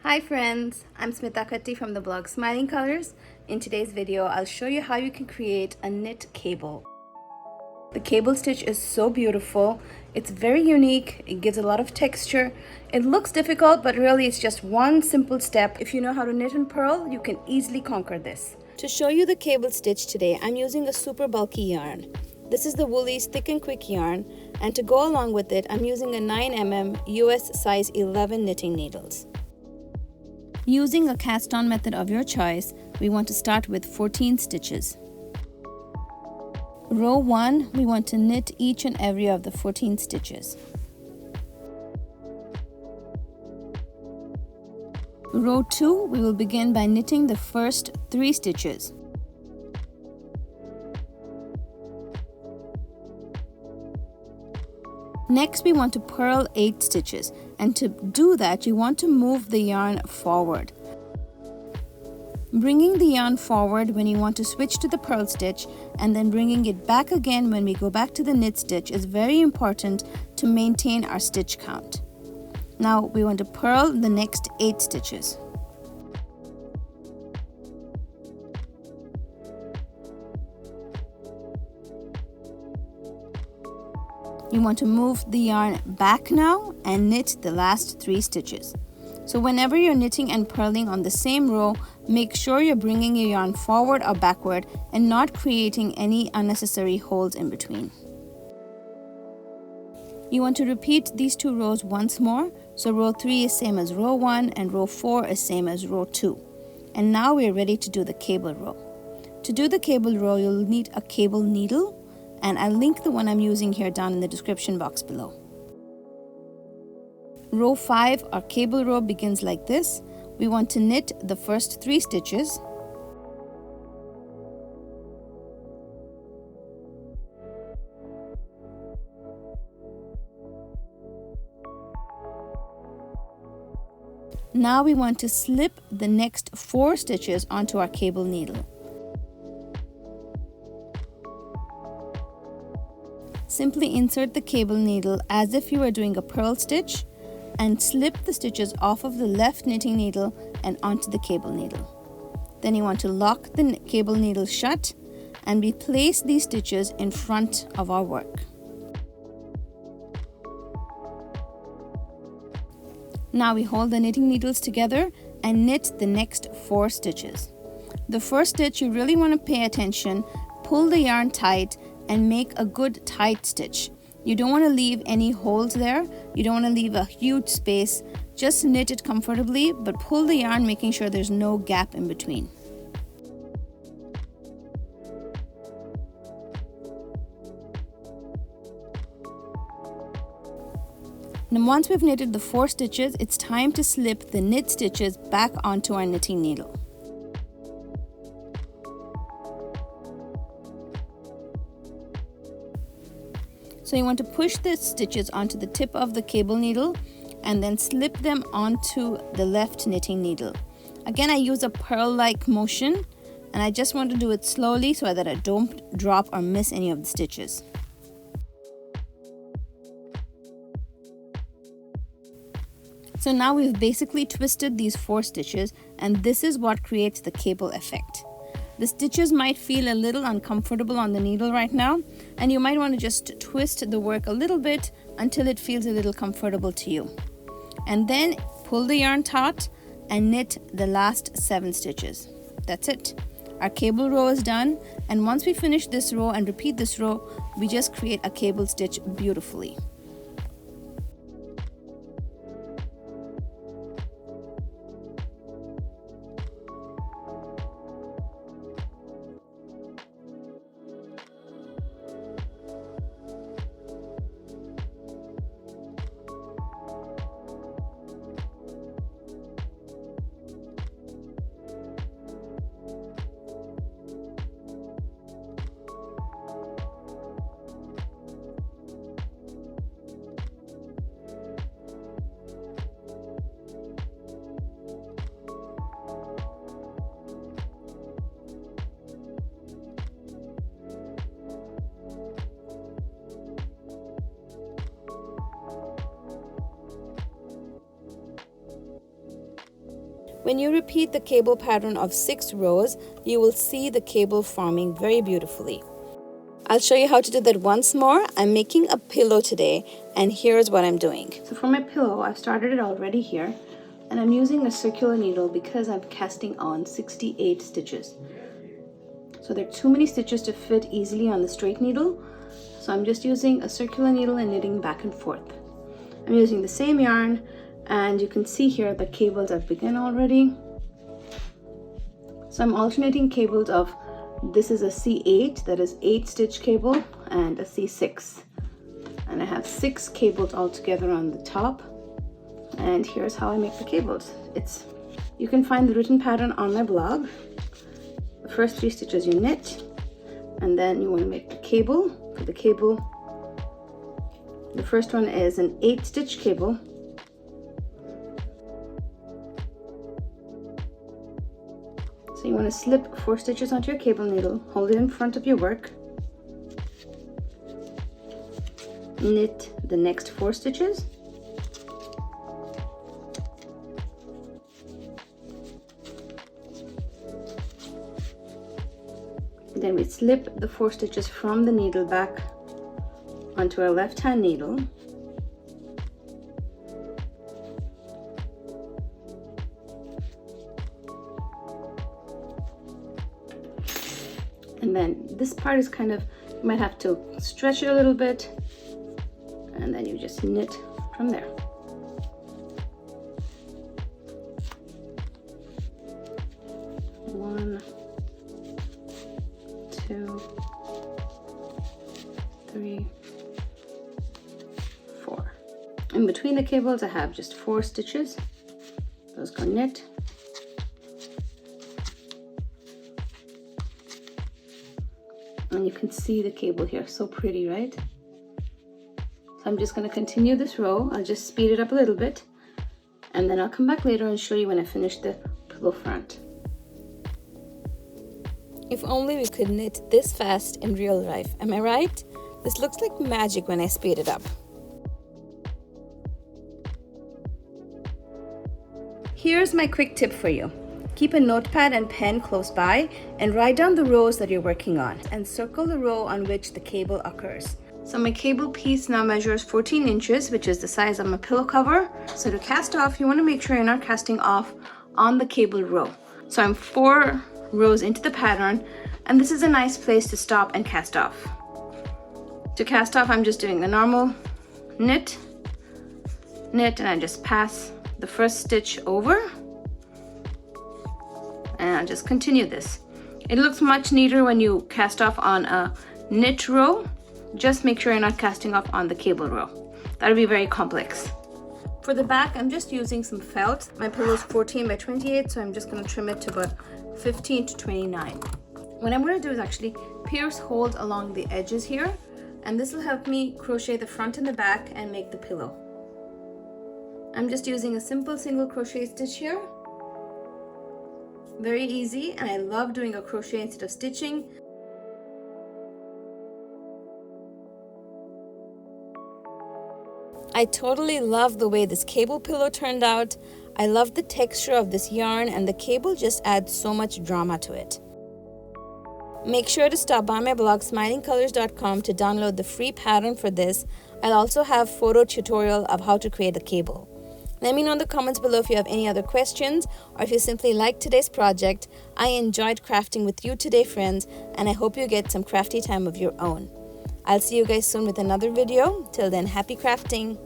Hi friends, I'm Smitha from the blog Smiling Colors. In today's video, I'll show you how you can create a knit cable. The cable stitch is so beautiful. It's very unique. It gives a lot of texture. It looks difficult, but really it's just one simple step. If you know how to knit and purl, you can easily conquer this. To show you the cable stitch today, I'm using a super bulky yarn. This is the Woolies Thick and Quick yarn, and to go along with it, I'm using a 9mm US size 11 knitting needles. Using a cast-on method of your choice, we want to start with 14 stitches. Row 1, we want to knit each and every of the 14 stitches. Row 2, we will begin by knitting the first 3 stitches. Next, we want to purl 8 stitches, and to do that, you want to move the yarn forward. Bringing the yarn forward when you want to switch to the purl stitch, and then bringing it back again when we go back to the knit stitch is very important to maintain our stitch count. Now, we want to purl the next 8 stitches. You want to move the yarn back now and knit the last 3 stitches. So whenever you're knitting and purling on the same row, make sure you're bringing your yarn forward or backward and not creating any unnecessary holes in between. You want to repeat these 2 rows once more. So row 3 is same as row 1 and row 4 is same as row 2. And now we're ready to do the cable row. To do the cable row, you'll need a cable needle, and I'll link the one I'm using here down in the description box below. Row 5, our cable row begins like this. We want to knit the first 3 stitches. Now we want to slip the next 4 stitches onto our cable needle. Simply insert the cable needle as if you were doing a purl stitch and slip the stitches off of the left knitting needle and onto the cable needle. Then you want to lock the cable needle shut and we place these stitches in front of our work. Now we hold the knitting needles together and knit the next 4 stitches. The first stitch you really want to pay attention, pull the yarn tight and make a good tight stitch. You don't want to leave any holes there. You don't want to leave a huge space. Just knit it comfortably, but pull the yarn, making sure there's no gap in between. Now once we've knitted the 4 stitches, it's time to slip the knit stitches back onto our knitting needle. So you want to push the stitches onto the tip of the cable needle and then slip them onto the left knitting needle. Again, I use a purl-like motion and I just want to do it slowly so that I don't drop or miss any of the stitches. So now we've basically twisted these 4 stitches, and this is what creates the cable effect. The stitches might feel a little uncomfortable on the needle right now, and you might want to just twist the work a little bit until it feels a little comfortable to you. And then pull the yarn taut and knit the last 7 stitches. That's it. Our cable row is done, and once we finish this row and repeat this row, we just create a cable stitch beautifully. When you repeat the cable pattern of 6 rows, you will see the cable forming very beautifully. I'll show you how to do that once more. I'm making a pillow today, and here's what I'm doing. So for my pillow, I've started it already here, and I'm using a circular needle because I'm casting on 68 stitches. So there are too many stitches to fit easily on the straight needle, so I'm just using a circular needle and knitting back and forth. I'm using the same yarn, and you can see here the cables have begun already. So I'm alternating cables of, this is a C8, that is 8 stitch cable, and a C6. And I have 6 cables all together on the top. And here's how I make the cables. You can find the written pattern on my blog. The first 3 stitches you knit, and then you want to make the cable. For the cable, the first one is an 8 stitch cable. So you want to slip 4 stitches onto your cable needle, hold it in front of your work, knit the next 4 stitches, then we slip the 4 stitches from the needle back onto our left hand needle, and then this part is kind of, you might have to stretch it a little bit, and then you just knit from there. One, 2, 3, 4. In between the cables I have just 4 stitches. Those go knit. And you can see the cable here, so pretty, right? So I'm just going to continue this row. I'll just speed it up a little bit, and then I'll come back later and show you when I finish the pillow front. If only we could knit this fast in real life, am I right? This looks like magic when I speed it up. Here's my quick tip for you. Keep a notepad and pen close by and write down the rows that you're working on and circle the row on which the cable occurs. So my cable piece now measures 14 inches, which is the size of my pillow cover. So to cast off, you want to make sure you're not casting off on the cable row. So I'm 4 rows into the pattern, and this is a nice place to stop and cast off. To cast off, I'm just doing a normal knit, and I just pass the first stitch over, and I'll just continue this. It looks much neater when you cast off on a knit row. Just make sure you're not casting off on the cable row. That'll be very complex. For the back, I'm just using some felt. My pillow is 14 by 28, so I'm just going to trim it to about 15 to 29. What I'm going to do is actually pierce holes along the edges here, and this will help me crochet the front and the back and make the pillow. I'm just using a simple single crochet stitch here. Very easy, and I love doing a crochet instead of stitching. I totally love the way this cable pillow turned out. I love the texture of this yarn, and the cable just adds so much drama to it. Make sure to stop by my blog smilingcolors.com to download the free pattern for this. I'll also have photo tutorial of how to create a cable. Let me know in the comments below if you have any other questions, or if you simply liked today's project. I enjoyed crafting with you today, friends, and I hope you get some crafty time of your own. I'll see you guys soon with another video. Till then, happy crafting!